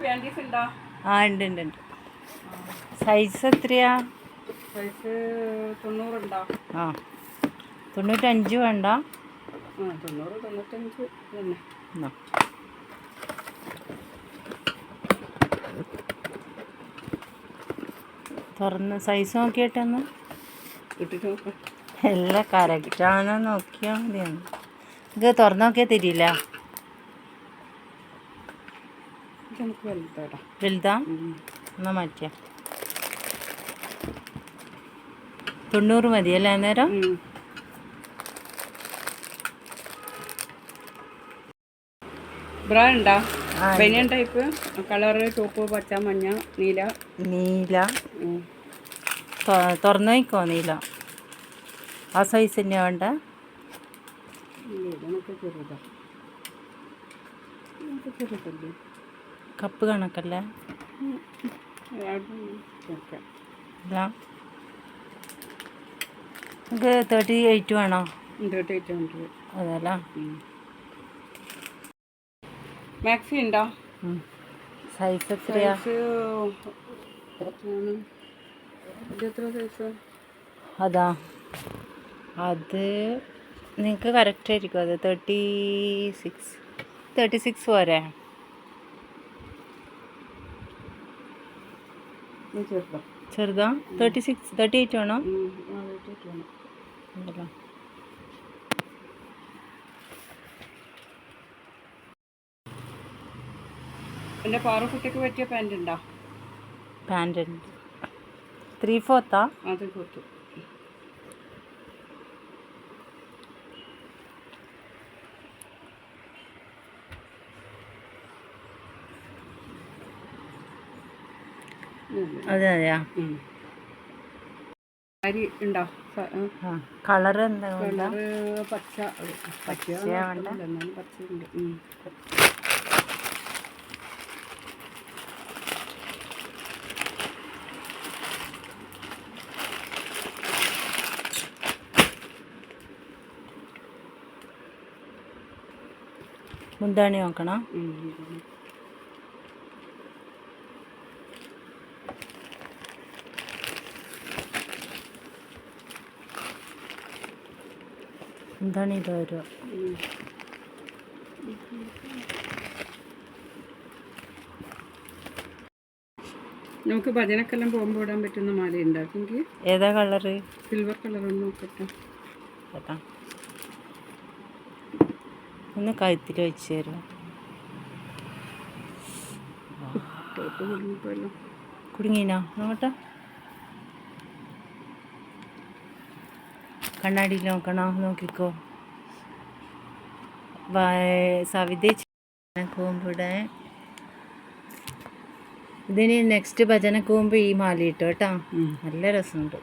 ആ ഉണ്ട് ഉണ്ട് ഉണ്ട്. സൈസ് എത്രയാ? സൈസ് 90 ഉണ്ടോ? ആ 95 വേണ്ട. 90 95 തന്നെ. തുറന്ന് സൈസ് നോക്കിയിട്ടെന്ന് ഇട്ടിട്ട് നോക്കാം. എല്ലാം കറക്റ്റാണോ നോക്കിയാൽ മതിയാണ്. ഇത് തുറന്ന് നോക്കിയാൽ തരില്ല. വലുതാ? എന്നാ മാറ്റിയ 90 മതിയല്ലേ അന്നേരം? ബ്രാ ഉണ്ടോ? ബനിയൻ ടൈപ്പ് കളറ് ചുവപ്പ് പച്ച മഞ്ഞ നീല. തുറന്നു നോക്കോ നീല? ആ സൈസ് തന്നെയാ വേണ്ട? കപ്പ് കണക്കല്ലേ? നമുക്ക് 38 വേണോ? 38 ഉണ്ട്. അതല്ല മാക്സി ഉണ്ടോ? സൈസ് എത്രയാ? അതാ അത് നിങ്ങൾക്ക് കറക്റ്റ് ആയിരിക്കും. അത് 36 പോരെ? ചെറുതാ? 38 വേണോ? എൻ്റെ പാറക്കുട്ടിക്ക് പറ്റിയ പാൻറ് ഉണ്ടോ? പാൻറ് ഉണ്ട്. 3/4 അത് കൊടുത്തു. അതെ അതെയാ? അരി ഉണ്ടോ? കളർ എന്താ? പച്ച. പച്ചയുണ്ട്. മുന്താണി നോക്കണം. എന്താണ് ഇത് വരിക? നമുക്ക് ഭജനക്കെല്ലാം പോകുമ്പോൾ ഇടാൻ പറ്റുന്ന മാല ഉണ്ടാക്കെങ്കിൽ. ഏതാ കളറ്? സിൽവർ കളർ ഒന്ന് നോക്കട്ടെ. ഒന്ന് കഴുത്തിൽ വെച്ച് തരും. കുടുങ്ങിനാ നോക്കട്ടെ. കണ്ണാടിയിൽ നോക്കണം. നോക്കിക്കോ. സവിത പോകുമ്പോൾ ഇതിന് നെക്സ്റ്റ് ഭജനക്ക് പോകുമ്പോൾ ഈ മാല ഇട്ടോ കേട്ടോ. നല്ല രസമുണ്ട്.